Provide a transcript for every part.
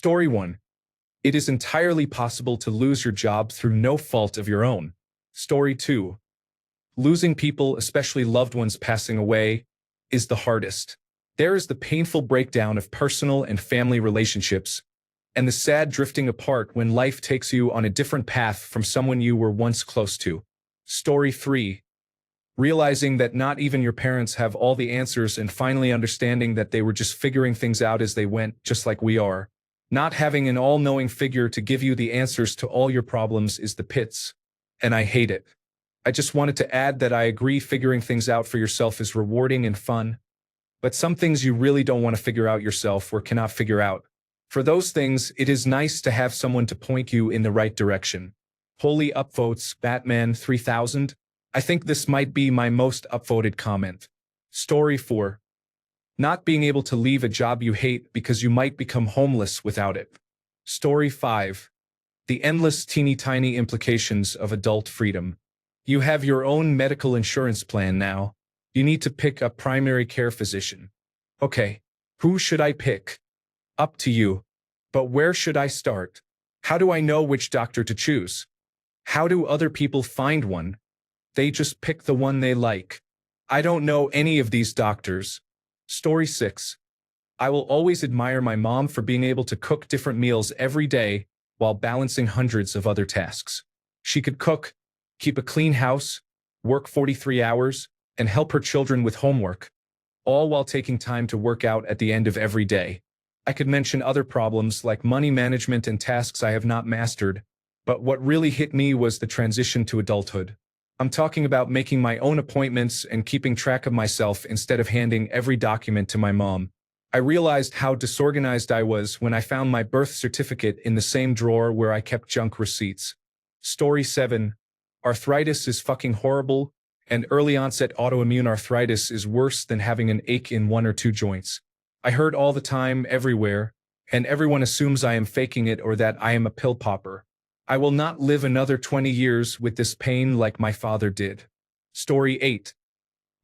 Story 1. It is entirely possible to lose your job through no fault of your own. Story 2. Losing people, especially loved ones passing away, is the hardest. There is the painful breakdown of personal and family relationships, and the sad drifting apart when life takes you on a different path from someone you were once close to. Story 3. Realizing that not even your parents have all the answers and finally understanding that they were just figuring things out as they went, just like we are. Not having an all-knowing figure to give you the answers to all your problems is the pits, and I hate it. I just wanted to add that I agree figuring things out for yourself is rewarding and fun, but some things you really don't want to figure out yourself or cannot figure out. For those things, it is nice to have someone to point you in the right direction. Holy upvotes, Batman 3000. I think this might be my most upvoted comment. Story 4. Not being able to leave a job you hate because you might become homeless without it. Story 5. The endless teeny-tiny implications of adult freedom. You have your own medical insurance plan now. You need to pick a primary care physician. Okay, who should I pick? Up to you. But where should I start? How do I know which doctor to choose? How do other people find one? They just pick the one they like. I don't know any of these doctors. Story 6. I will always admire my mom for being able to cook different meals every day while balancing hundreds of other tasks. She could cook, keep a clean house, work 43 hours, and help her children with homework, all while taking time to work out at the end of every day. I could mention other problems like money management and tasks I have not mastered, but what really hit me was the transition to adulthood. I'm talking about making my own appointments and keeping track of myself instead of handing every document to my mom. I realized how disorganized I was when I found my birth certificate in the same drawer where I kept junk receipts. Story 7. Arthritis is fucking horrible, and early onset autoimmune arthritis is worse than having an ache in one or two joints. I heard all the time, everywhere, and everyone assumes I am faking it or that I am a pill popper. I will not live another 20 years with this pain like my father did. Story 8.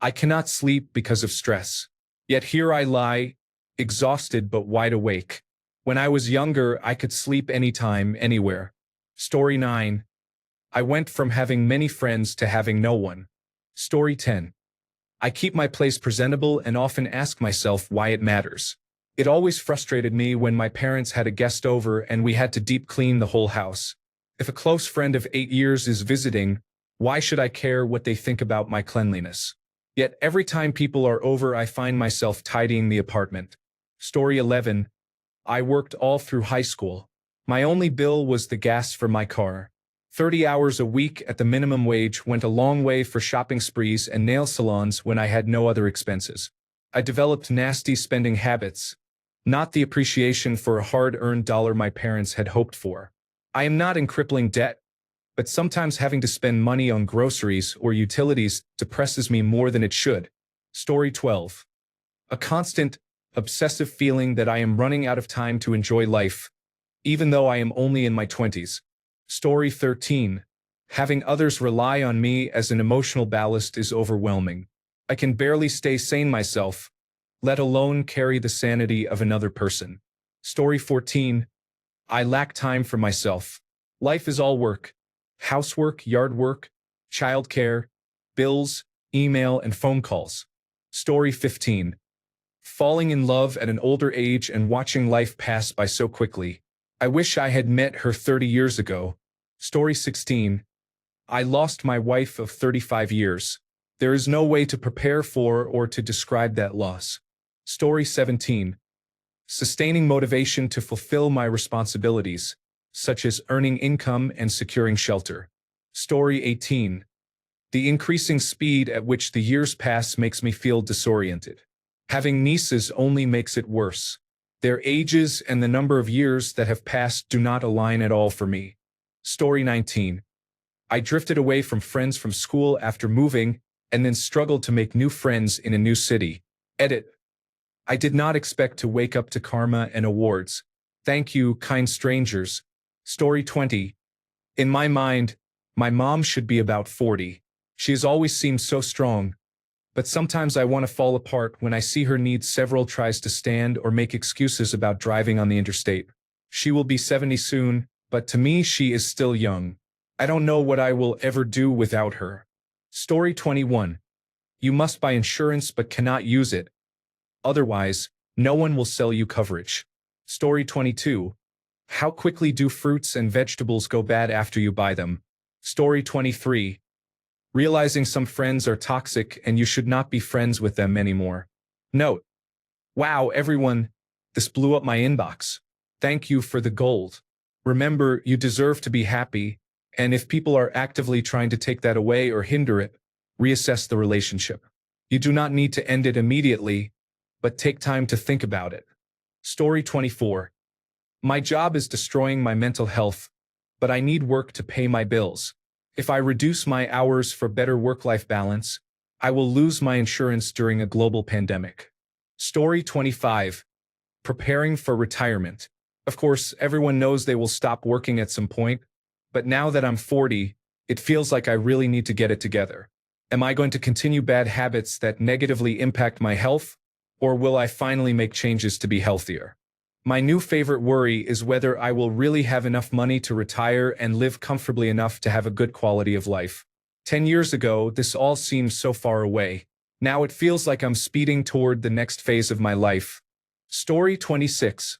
I cannot sleep because of stress. Yet here I lie, exhausted but wide awake. When I was younger, I could sleep anytime, anywhere. Story 9. I went from having many friends to having no one. Story 10. I keep my place presentable and often ask myself why it matters. It always frustrated me when my parents had a guest over and we had to deep clean the whole house. If a close friend of 8 years is visiting, why should I care what they think about my cleanliness? Yet every time people are over, I find myself tidying the apartment. Story 11. I worked all through high school. My only bill was the gas for my car. 30 hours a week at the minimum wage went a long way for shopping sprees and nail salons when I had no other expenses. I developed nasty spending habits, not the appreciation for a hard-earned dollar my parents had hoped for. I am not in crippling debt, but sometimes having to spend money on groceries or utilities depresses me more than it should. Story 12. A constant, obsessive feeling that I am running out of time to enjoy life, even though I am only in my 20s. Story 13. Having others rely on me as an emotional ballast is overwhelming. I can barely stay sane myself, let alone carry the sanity of another person. Story 14. I lack time for myself. Life is all work. Housework, yard work, childcare, bills, email, and phone calls. Story 15. Falling in love at an older age and watching life pass by so quickly. I wish I had met her 30 years ago. Story 16. I lost my wife of 35 years. There is no way to prepare for or to describe that loss. Story 17. Sustaining motivation to fulfill my responsibilities, such as earning income and securing shelter. Story 18. The increasing speed at which the years pass makes me feel disoriented. Having nieces only makes it worse. Their ages and the number of years that have passed do not align at all for me. Story 19. I drifted away from friends from school after moving and then struggled to make new friends in a new city. Edit. I did not expect to wake up to karma and awards. Thank you, kind strangers. Story 20. In my mind, my mom should be about 40. She has always seemed so strong, but sometimes I want to fall apart when I see her need several tries to stand or make excuses about driving on the interstate. She will be 70 soon, but to me she is still young. I don't know what I will ever do without her. Story 21. You must buy insurance but cannot use it. Otherwise, no one will sell you coverage. Story 22. How quickly do fruits and vegetables go bad after you buy them? Story 23. Realizing some friends are toxic and you should not be friends with them anymore. Note. Wow, everyone, this blew up my inbox. Thank you for the gold. Remember, you deserve to be happy, and if people are actively trying to take that away or hinder it, reassess the relationship. You do not need to end it immediately, but take time to think about it. Story 24. My job is destroying my mental health, but I need work to pay my bills. If I reduce my hours for better work-life balance, I will lose my insurance during a global pandemic. Story 25. Preparing for retirement. Of course, everyone knows they will stop working at some point, but now that I'm 40, it feels like I really need to get it together. Am I going to continue bad habits that negatively impact my health, or will I finally make changes to be healthier? My new favorite worry is whether I will really have enough money to retire and live comfortably enough to have a good quality of life. 10 years ago, this all seemed so far away. Now it feels like I'm speeding toward the next phase of my life. Story 26.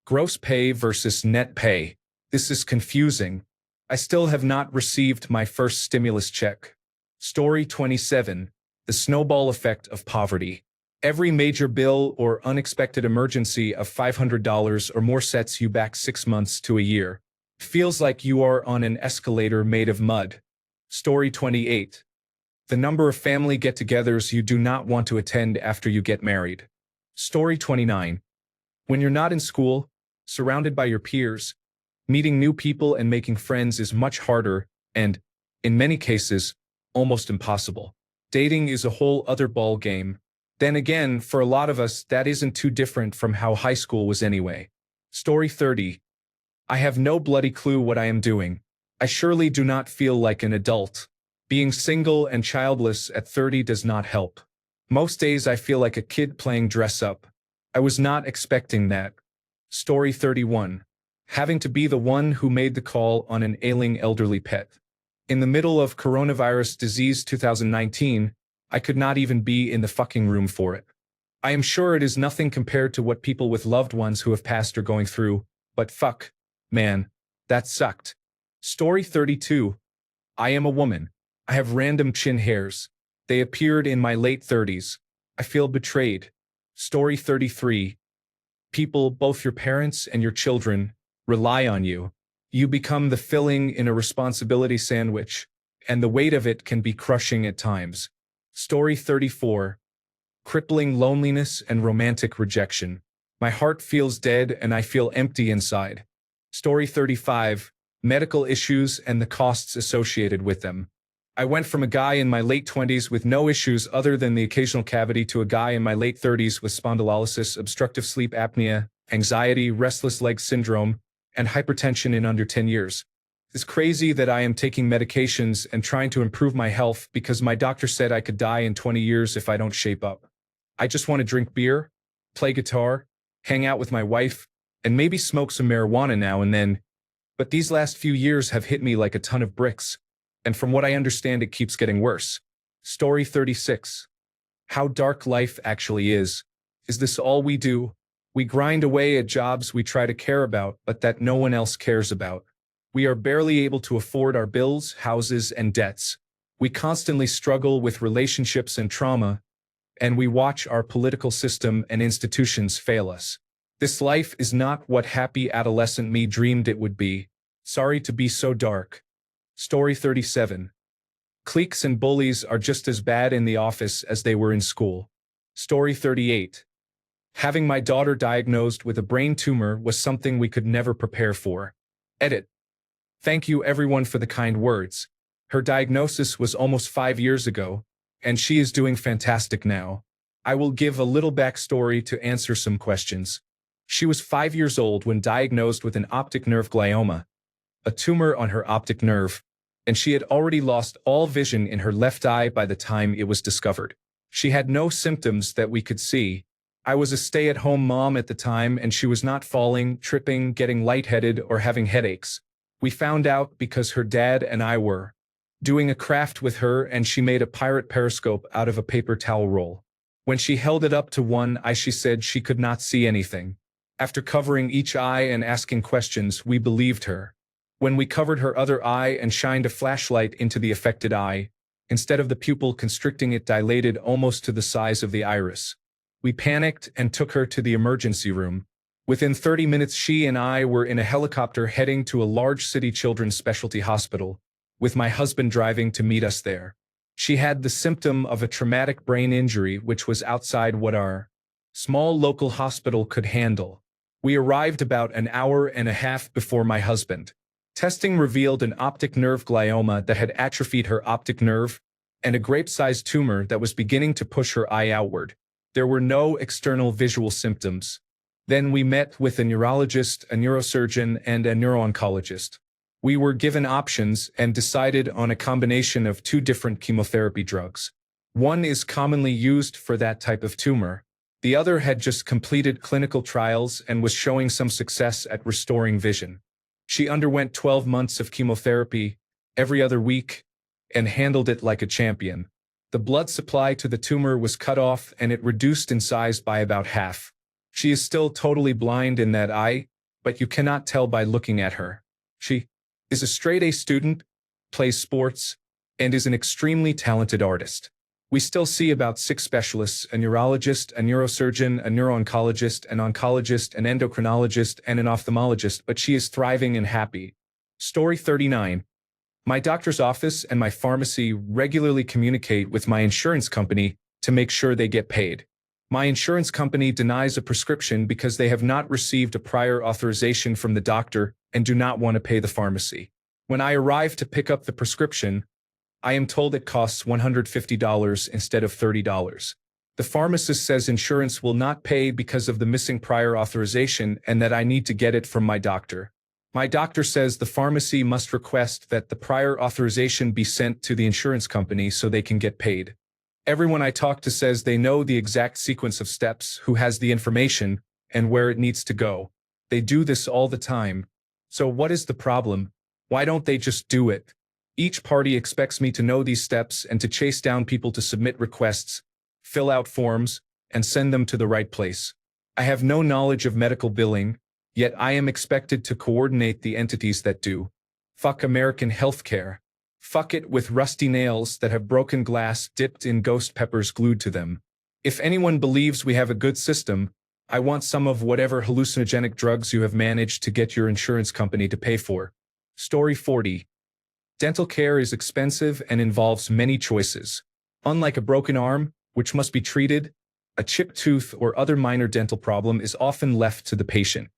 Gross pay versus net pay. This is confusing. I still have not received my first stimulus check. Story 27. The snowball effect of poverty. Every major bill or unexpected emergency of $500 or more sets you back 6 months to a year. Feels like you are on an escalator made of mud. Story 28. The number of family get-togethers you do not want to attend after you get married. Story 29. When you're not in school, surrounded by your peers, meeting new people and making friends is much harder and, in many cases, almost impossible. Dating is a whole other ball game. Then again, for a lot of us, that isn't too different from how high school was anyway. Story 30. I have no bloody clue what I am doing. I surely do not feel like an adult. Being single and childless at 30 does not help. Most days I feel like a kid playing dress-up. I was not expecting that. Story 31. Having to be the one who made the call on an ailing elderly pet. In the middle of coronavirus disease 2019, I could not even be in the fucking room for it. I am sure it is nothing compared to what people with loved ones who have passed are going through, but fuck, man, that sucked. Story 32. I am a woman. I have random chin hairs. They appeared in my late 30s. I feel betrayed. Story 33. People, both your parents and your children, rely on you. You become the filling in a responsibility sandwich, and the weight of it can be crushing at times. Story 34. Crippling loneliness and romantic rejection. My heart feels dead and I feel empty inside. Story 35. Medical issues and the costs associated with them. I went from a guy in my late 20s with no issues other than the occasional cavity to a guy in my late 30s with spondylolysis, obstructive sleep apnea, anxiety, restless leg syndrome, and hypertension in under 10 years. It's crazy that I am taking medications and trying to improve my health because my doctor said I could die in 20 years if I don't shape up. I just want to drink beer, play guitar, hang out with my wife, and maybe smoke some marijuana now and then. But these last few years have hit me like a ton of bricks, and from what I understand it keeps getting worse. Story 36. How dark life actually is. Is this all we do? We grind away at jobs we try to care about, but that no one else cares about. We are barely able to afford our bills, houses, and debts. We constantly struggle with relationships and trauma, and we watch our political system and institutions fail us. This life is not what happy adolescent me dreamed it would be. Sorry to be so dark. Story 37. Cliques and bullies are just as bad in the office as they were in school. Story 38. Having my daughter diagnosed with a brain tumor was something we could never prepare for. Edit. Thank you everyone for the kind words. Her diagnosis was almost 5 years ago, and she is doing fantastic now. I will give a little backstory to answer some questions. She was 5 years old when diagnosed with an optic nerve glioma, a tumor on her optic nerve, and she had already lost all vision in her left eye by the time it was discovered. She had no symptoms that we could see, I was a stay-at-home mom at the time and she was not falling, tripping, getting lightheaded, or having headaches. We found out because her dad and I were doing a craft with her and she made a pirate periscope out of a paper towel roll. When she held it up to one eye, she said she could not see anything. After covering each eye and asking questions, we believed her. When we covered her other eye and shined a flashlight into the affected eye, instead of the pupil constricting, it dilated almost to the size of the iris. We panicked and took her to the emergency room. Within 30 minutes, she and I were in a helicopter heading to a large city children's specialty hospital, with my husband driving to meet us there. She had the symptom of a traumatic brain injury, which was outside what our small local hospital could handle. We arrived about an hour and a half before my husband. Testing revealed an optic nerve glioma that had atrophied her optic nerve and a grape-sized tumor that was beginning to push her eye outward. There were no external visual symptoms. Then we met with a neurologist, a neurosurgeon, and a neuro-oncologist. We were given options and decided on a combination of two different chemotherapy drugs. One is commonly used for that type of tumor. The other had just completed clinical trials and was showing some success at restoring vision. She underwent 12 months of chemotherapy every other week and handled it like a champion. The blood supply to the tumor was cut off and it reduced in size by about half. She is still totally blind in that eye, but you cannot tell by looking at her. She is a straight-A student, plays sports, and is an extremely talented artist. We still see about 6 specialists: a neurologist, a neurosurgeon, a neuro-oncologist, an oncologist, an endocrinologist, and an ophthalmologist, but she is thriving and happy. Story 39. My doctor's office and my pharmacy regularly communicate with my insurance company to make sure they get paid. My insurance company denies a prescription because they have not received a prior authorization from the doctor and do not want to pay the pharmacy. When I arrive to pick up the prescription, I am told it costs $150 instead of $30. The pharmacist says insurance will not pay because of the missing prior authorization and that I need to get it from my doctor. My doctor says the pharmacy must request that the prior authorization be sent to the insurance company so they can get paid. Everyone I talk to says they know the exact sequence of steps, who has the information, and where it needs to go. They do this all the time. So what is the problem? Why don't they just do it? Each party expects me to know these steps and to chase down people to submit requests, fill out forms, and send them to the right place. I have no knowledge of medical billing, yet I am expected to coordinate the entities that do. Fuck American healthcare. Fuck it with rusty nails that have broken glass dipped in ghost peppers glued to them. If anyone believes we have a good system, I want some of whatever hallucinogenic drugs you have managed to get your insurance company to pay for. Story 40. Dental care is expensive and involves many choices. Unlike a broken arm, which must be treated, a chipped tooth or other minor dental problem is often left to the patient.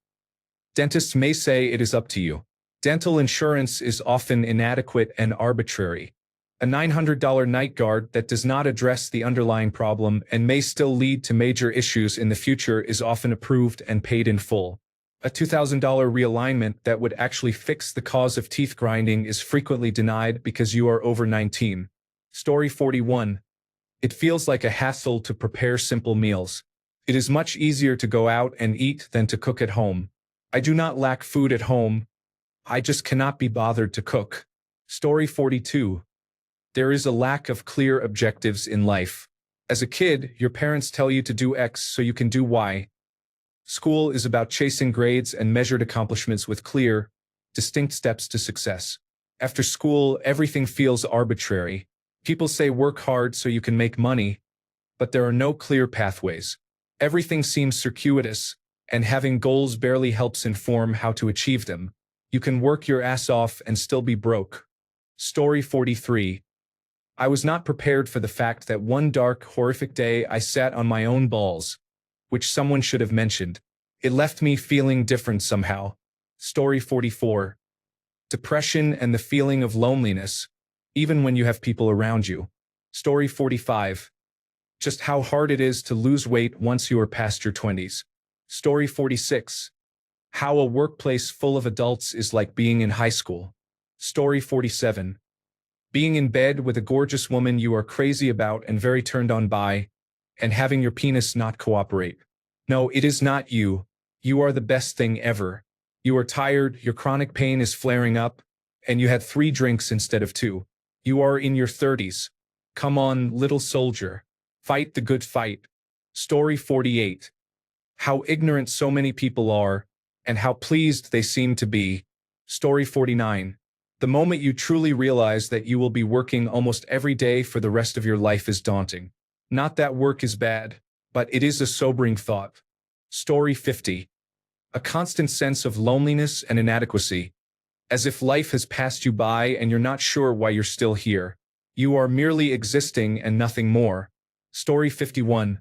Dentists may say it is up to you. Dental insurance is often inadequate and arbitrary. A $900 night guard that does not address the underlying problem and may still lead to major issues in the future is often approved and paid in full. A $2,000 realignment that would actually fix the cause of teeth grinding is frequently denied because you are over 19. Story 41. It feels like a hassle to prepare simple meals. It is much easier to go out and eat than to cook at home. I do not lack food at home. I just cannot be bothered to cook. Story 42. There is a lack of clear objectives in life. As a kid, your parents tell you to do X so you can do Y. School is about chasing grades and measured accomplishments with clear, distinct steps to success. After school, everything feels arbitrary. People say work hard so you can make money, but there are no clear pathways. Everything seems circuitous, and having goals barely helps inform how to achieve them. You can work your ass off and still be broke. Story 43. I was not prepared for the fact that one dark, horrific day I sat on my own balls, which someone should have mentioned. It left me feeling different somehow. Story 44. Depression and the feeling of loneliness, even when you have people around you. Story 45. Just how hard it is to lose weight once you are past your 20s. Story 46. How a workplace full of adults is like being in high school. Story 47. Being in bed with a gorgeous woman you are crazy about and very turned on by, and having your penis not cooperate. No, it is not you. You are the best thing ever. You are tired, your chronic pain is flaring up, and you had 3 drinks instead of 2. You are in your 30s. Come on, little soldier. Fight the good fight. Story 48. How ignorant so many people are, and how pleased they seem to be. Story 49. The moment you truly realize that you will be working almost every day for the rest of your life is daunting. Not that work is bad, but it is a sobering thought. Story 50. A constant sense of loneliness and inadequacy, as if life has passed you by and you're not sure why you're still here. You are merely existing and nothing more. Story 51.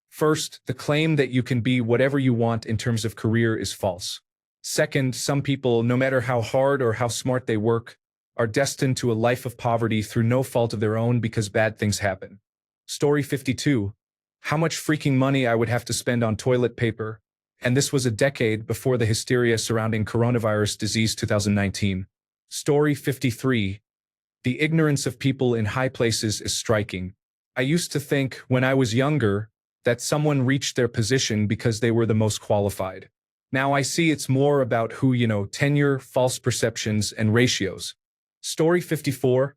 First, the claim that you can be whatever you want in terms of career is false. Second, some people, no matter how hard or how smart they work, are destined to a life of poverty through no fault of their own because bad things happen. Story 52. How much freaking money I would have to spend on toilet paper, and this was a decade before the hysteria surrounding coronavirus disease 2019. Story 53. The ignorance of people in high places is striking. I used to think, when I was younger, that someone reached their position because they were the most qualified. Now I see it's more about tenure, false perceptions, and ratios. Story 54.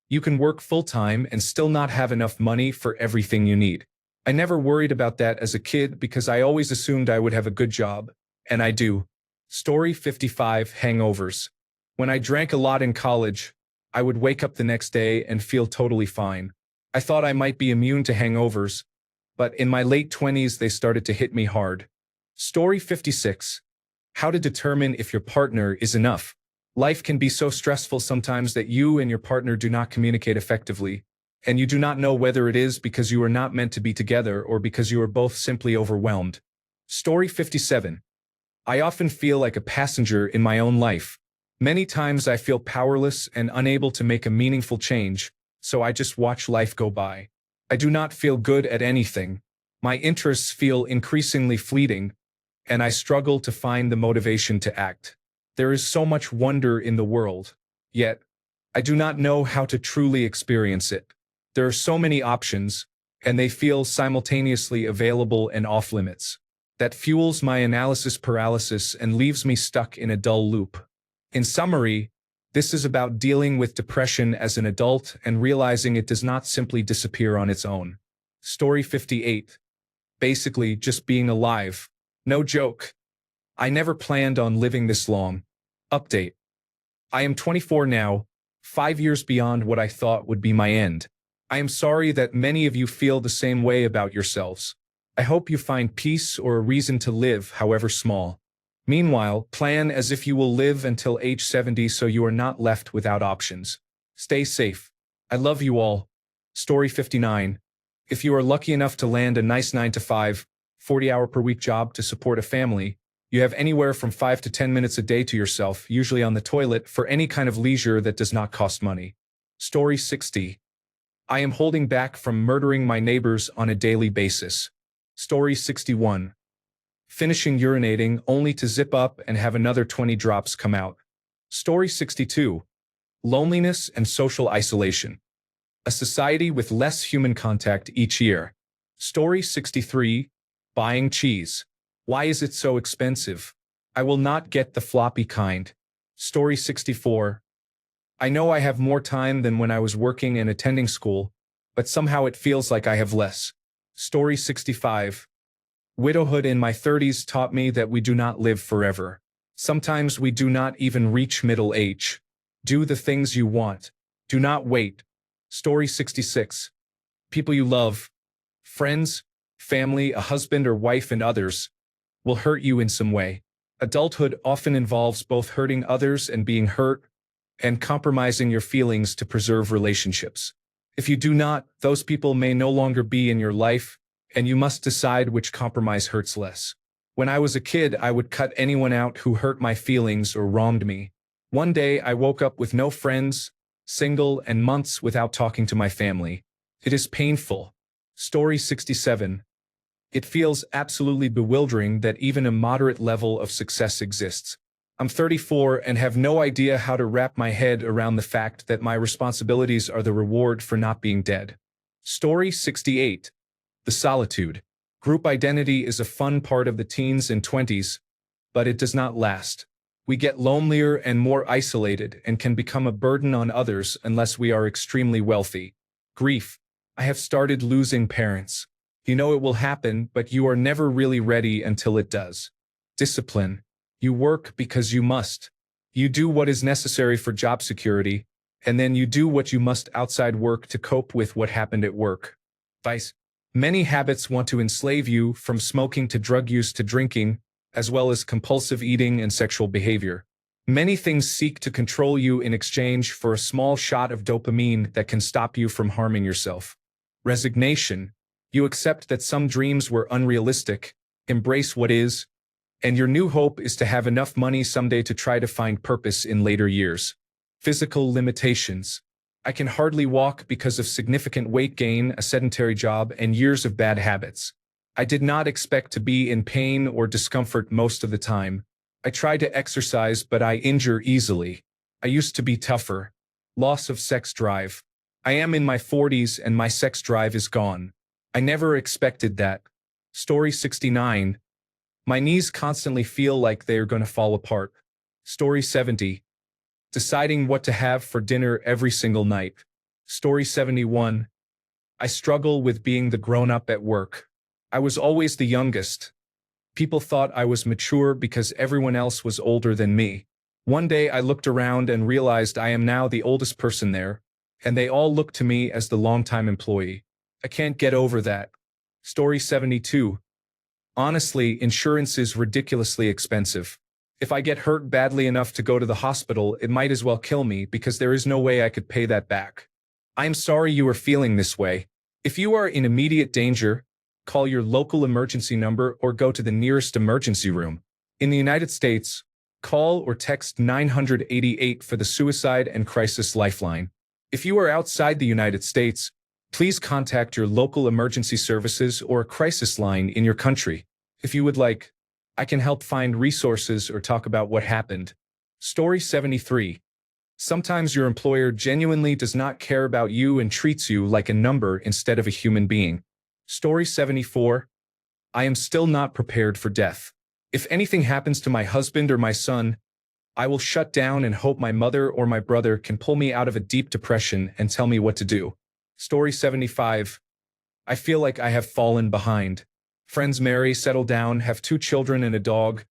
You can work full-time and still not have enough money for everything you need. I never worried about that as a kid because I always assumed I would have a good job, and I do. Story 55. Hangovers. When I drank a lot in college, I would wake up the next day and feel totally fine. I thought I might be immune to hangovers, but in my late 20s they started to hit me hard. Story 56. How to determine if your partner is enough. Life can be so stressful sometimes that you and your partner do not communicate effectively, and you do not know whether it is because you are not meant to be together or because you are both simply overwhelmed. Story 57. I often feel like a passenger in my own life. Many times I feel powerless and unable to make a meaningful change, so I just watch life go by. I do not feel good at anything. My interests feel increasingly fleeting, and I struggle to find the motivation to act. There is so much wonder in the world, yet I do not know how to truly experience it. There are so many options, and they feel simultaneously available and off-limits. That fuels my analysis paralysis and leaves me stuck in a dull loop. In summary, this is about dealing with depression as an adult and realizing it does not simply disappear on its own. Story 58. Basically, just being alive. No joke. I never planned on living this long. Update. I am 24 now, 5 years beyond what I thought would be my end. I am sorry that many of you feel the same way about yourselves. I hope you find peace or a reason to live, however small. Meanwhile, plan as if you will live until age 70 so you are not left without options. Stay safe. I love you all. Story 59. If you are lucky enough to land a nice 9-to-5, 40-hour-per-week job to support a family, you have anywhere from 5 to 10 minutes a day to yourself, usually on the toilet, for any kind of leisure that does not cost money. Story 60. I am holding back from murdering my neighbors on a daily basis. Story 61. Finishing urinating only to zip up and have another 20 drops come out. Story 62. Loneliness and social isolation. A society with less human contact each year. Story 63. Buying cheese. Why is it so expensive? I will not get the floppy kind. Story 64. I know I have more time than when I was working and attending school, but somehow it feels like I have less. Story 65. Widowhood in my 30s taught me that we do not live forever. Sometimes we do not even reach middle age. Do the things you want. Do not wait. Story 66. People you love, friends, family, a husband or wife and others, will hurt you in some way. Adulthood often involves both hurting others and being hurt, and compromising your feelings to preserve relationships. If you do not, those people may no longer be in your life, and you must decide which compromise hurts less. When I was a kid, I would cut anyone out who hurt my feelings or wronged me. One day, I woke up with no friends, single, and months without talking to my family. It is painful. Story 67. It feels absolutely bewildering that even a moderate level of success exists. I'm 34 and have no idea how to wrap my head around the fact that my responsibilities are the reward for not being dead. Story 68. The solitude. Group identity is a fun part of the teens and 20s, but it does not last. We get lonelier and more isolated and can become a burden on others unless we are extremely wealthy. Grief. I have started losing parents. You know it will happen, but you are never really ready until it does. Discipline. You work because you must. You do what is necessary for job security, and then you do what you must outside work to cope with what happened at work. Vice. Many habits want to enslave you, from smoking to drug use to drinking, as well as compulsive eating and sexual behavior. Many things seek to control you in exchange for a small shot of dopamine that can stop you from harming yourself. Resignation. You accept that some dreams were unrealistic, embrace what is, and your new hope is to have enough money someday to try to find purpose in later years. Physical limitations. I can hardly walk because of significant weight gain, a sedentary job, and years of bad habits. I did not expect to be in pain or discomfort most of the time. I try to exercise, but I injure easily. I used to be tougher. Loss of sex drive. I am in my 40s and my sex drive is gone. I never expected that. Story 69. My knees constantly feel like they are going to fall apart. Story 70. Deciding what to have for dinner every single night. Story 71. I struggle with being the grown-up at work. I was always the youngest. People thought I was mature because everyone else was older than me. One day I looked around and realized I am now the oldest person there, and they all look to me as the longtime employee. I can't get over that. Story 72. Honestly, insurance is ridiculously expensive. If I get hurt badly enough to go to the hospital, it might as well kill me because there is no way I could pay that back. I am sorry you are feeling this way. If you are in immediate danger, call your local emergency number or go to the nearest emergency room. In the United States, call or text 988 for the Suicide and Crisis Lifeline. If you are outside the United States, please contact your local emergency services or a crisis line in your country. If you would like, I can help find resources or talk about what happened. Story 73. Sometimes your employer genuinely does not care about you and treats you like a number instead of a human being. Story 74. I am still not prepared for death. If anything happens to my husband or my son, I will shut down and hope my mother or my brother can pull me out of a deep depression and tell me what to do. Story 75. I feel like I have fallen behind. Friends marry, settle down, have 2 children and a dog,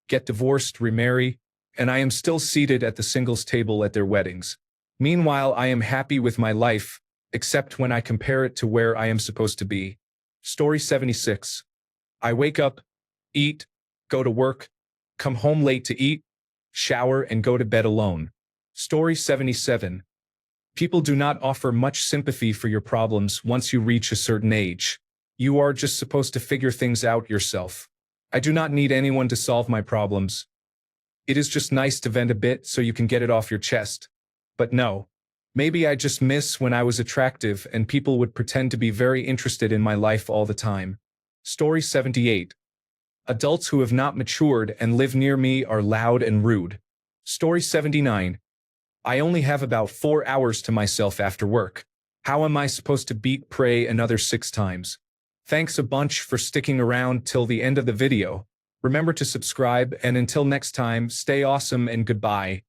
get divorced, remarry, and I am still seated at the singles table at their weddings. Meanwhile, I am happy with my life, except when I compare it to where I am supposed to be. Story 76. I wake up, eat, go to work, come home late to eat, shower, and go to bed alone. Story 77. People do not offer much sympathy for your problems once you reach a certain age. You are just supposed to figure things out yourself. I do not need anyone to solve my problems. It is just nice to vent a bit so you can get it off your chest. But no. Maybe I just miss when I was attractive and people would pretend to be very interested in my life all the time. Story 78. Adults who have not matured and live near me are loud and rude. Story 79. I only have about 4 hours to myself after work. How am I supposed to beat prey another 6 times? Thanks a bunch for sticking around till the end of the video. Remember to subscribe, and until next time, stay awesome and goodbye.